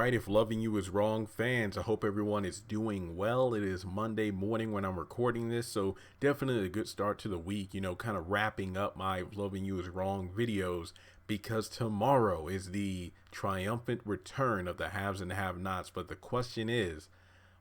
right, if loving you is wrong, fans, I hope everyone is doing well. It is Monday morning when I'm recording this, so definitely a good start to the week, kind of wrapping up my loving you is wrong videos because tomorrow is the triumphant return of the haves and have-nots. But the question is,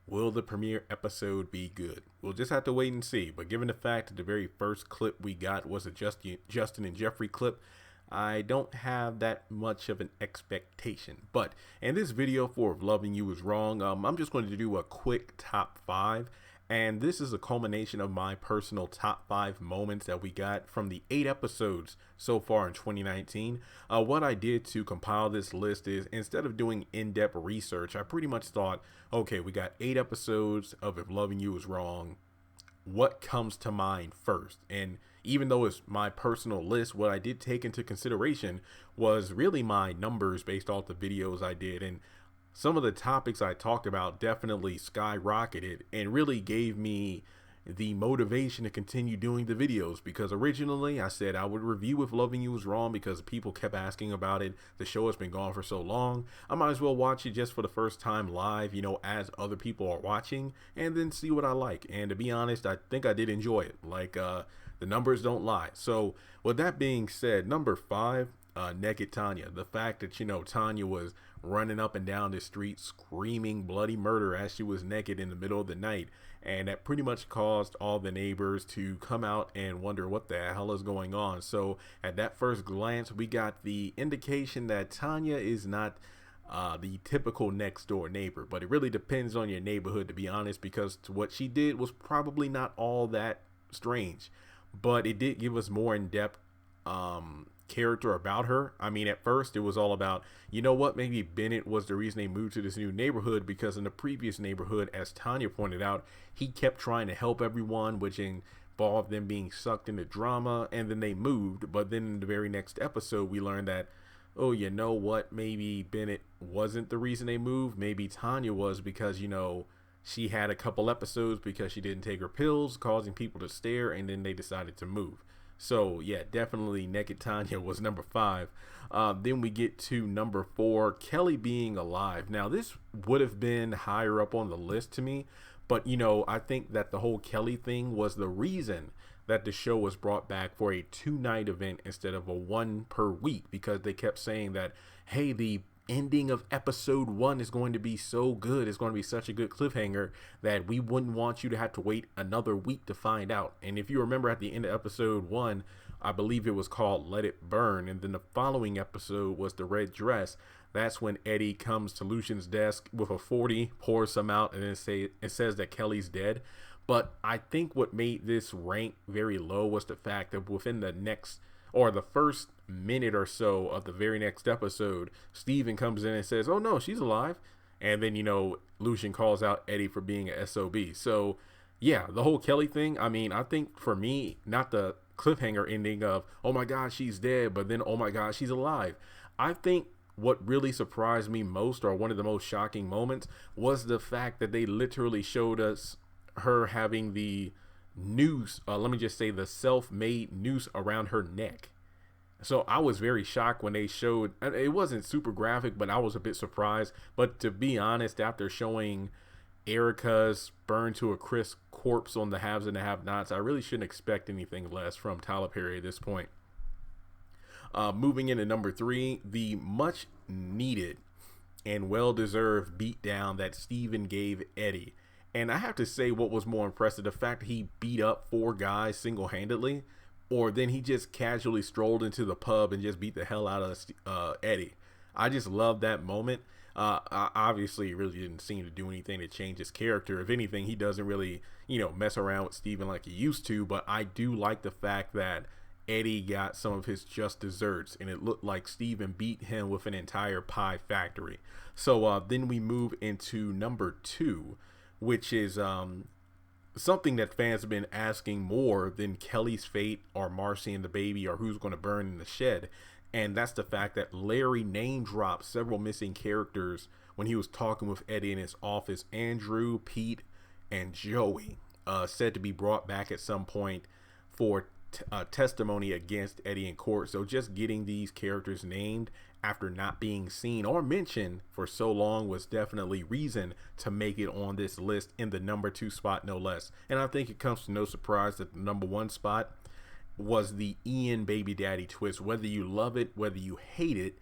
will the premiere episode be good? We'll just have to wait and see. But given the fact that the very first clip we got was a Justin and Jeffrey clip, I don't have that much of an expectation. But in this video for Loving You Is Wrong, I'm just going to do a quick top 5. And this is a culmination of my personal top 5 moments that we got from the 8 episodes so far in 2019. What I did to compile this list is, instead of doing in-depth research, I pretty much thought, okay, we got 8 episodes of If Loving You Is Wrong. What comes to mind first? And even though it's my personal list, what I did take into consideration was really my numbers based off the videos I did. And some of the topics I talked about definitely skyrocketed and really gave me the motivation to continue doing the videos, because originally I said I would review If Loving You Was Wrong because people kept asking about it. The show has been gone for so long, I might as well watch it just for the first time live, as other people are watching, and then see what I like. And to be honest, I think I did enjoy it. The numbers don't lie. So with that being said, number 5, Naked Tania. The fact that, Tania was running up and down the street screaming bloody murder as she was naked in the middle of the night, and that pretty much caused all the neighbors to come out and wonder what the hell is going on. So at that first glance, we got the indication that Tania is not the typical next door neighbor, but it really depends on your neighborhood, to be honest, because what she did was probably not all that strange, but it did give us more in-depth character about her. I mean, at first it was all about, maybe Bennett was the reason they moved to this new neighborhood, because in the previous neighborhood, as Tania pointed out, he kept trying to help everyone, which involved them being sucked into drama, and then they moved. But then in the very next episode, we learned that, oh, you know what, maybe Bennett wasn't the reason they moved. Maybe Tania was, because she had a couple episodes because she didn't take her pills, causing people to stare, and then they decided to move. So yeah, definitely Naked Tania was number 5. Then we get to number 4, Kelly being alive. Now this would have been higher up on the list to me, but I think that the whole Kelly thing was the reason that the show was brought back for a 2-night event instead of a 1 per week, because they kept saying that, hey, the ending of episode 1 is going to be so good, it's going to be such a good cliffhanger that we wouldn't want you to have to wait another week to find out. And if you remember, at the end of episode 1, I believe it was called Let It Burn, and then the following episode was The Red Dress. That's when Eddie comes to Lucian's desk with a 40, pours some out, and then it says that Kelly's dead. But I think what made this rank very low was the fact that within the first minute or so of the very next episode, Steven comes in and says, oh no, she's alive. And then, Lucian calls out Eddie for being a SOB. So yeah, the whole Kelly thing, I mean, I think for me, not the cliffhanger ending of, oh my God, she's dead, but then, oh my God, she's alive. I think what really surprised me most, or one of the most shocking moments, was the fact that they literally showed us her having the noose, let me just say the self-made noose around her neck. So I was very shocked when they showed, it wasn't super graphic, but I was a bit surprised. But to be honest, after showing Erica's burned to a crisp corpse on the haves and the have-nots, I really shouldn't expect anything less from Tyler Perry at this point. Moving into number 3, the much needed and well-deserved beatdown that Steven gave Eddie. And I have to say, what was more impressive, the fact that he beat up 4 guys single-handedly, or then he just casually strolled into the pub and just beat the hell out of Eddie. I just love that moment. Obviously, he really didn't seem to do anything to change his character. If anything, he doesn't really, mess around with Steven like he used to. But I do like the fact that Eddie got some of his just desserts, and it looked like Steven beat him with an entire pie factory. So then we move into number 2, which is something that fans have been asking more than Kelly's fate or Marcy and the baby or who's going to burn in the shed. And that's the fact that Larry name dropped several missing characters when he was talking with Eddie in his office. Andrew, Pete, and Joey, said to be brought back at some point for testimony against Eddie in court. So just getting these characters named after not being seen or mentioned for so long was definitely reason to make it on this list in the number 2 spot, no less. And I think it comes to no surprise that the number 1 spot was the Ian baby daddy twist. Whether you love it, whether you hate it,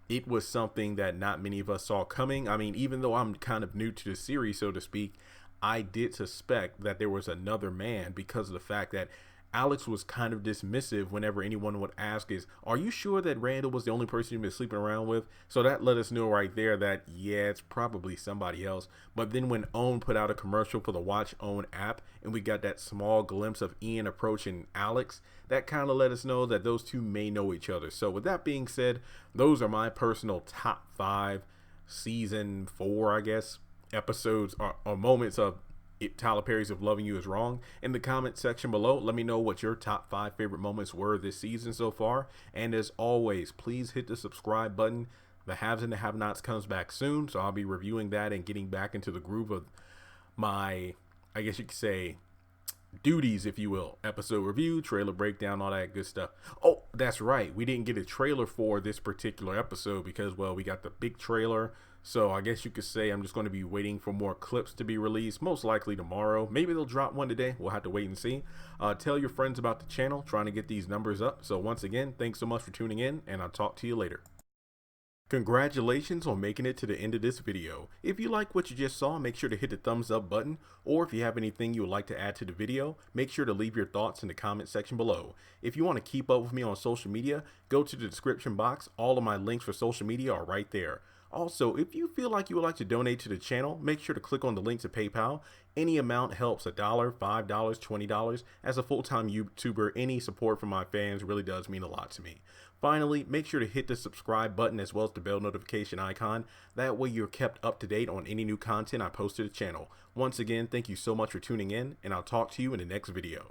it was something that not many of us saw coming. I mean, even though I'm kind of new to the series, so to speak, I did suspect that there was another man because of the fact that Alex was kind of dismissive whenever anyone would ask are you sure that Randall was the only person you've been sleeping around with? So that let us know right there that, yeah, it's probably somebody else. But then when OWN put out a commercial for the Watch OWN app and we got that small glimpse of Ian approaching Alex, that kind of let us know that those two may know each other. So with that being said, those are my personal top 5 season 4, I guess, episodes or moments of Tyler Perry's of Loving You Is Wrong. In the comment section below, let me know what your top 5 favorite moments were this season so far. And as always, please hit the subscribe button. The Haves and the Have-Nots comes back soon, so I'll be reviewing that and getting back into the groove of my, I guess you could say, duties, if you will. Episode review, trailer breakdown, all that good stuff. Oh, that's right, we didn't get a trailer for this particular episode because, well, we got the big trailer. So I guess you could say I'm just going to be waiting for more clips to be released, most likely tomorrow. Maybe they'll drop one today. We'll have to wait and see. Tell your friends about the channel, trying to get these numbers up. So once again, thanks so much for tuning in, and I'll talk to you later. Congratulations on making it to the end of this video. If you like what you just saw, make sure to hit the thumbs up button, or if you have anything you would like to add to the video, make sure to leave your thoughts in the comment section below. If you want to keep up with me on social media, go to the description box. All of my links for social media are right there. Also, if you feel like you would like to donate to the channel, make sure to click on the link to PayPal. Any amount helps. $1, $5, $20. As a full-time YouTuber, any support from my fans really does mean a lot to me. Finally, make sure to hit the subscribe button as well as the bell notification icon. That way you're kept up to date on any new content I post to the channel. Once again, thank you so much for tuning in, and I'll talk to you in the next video.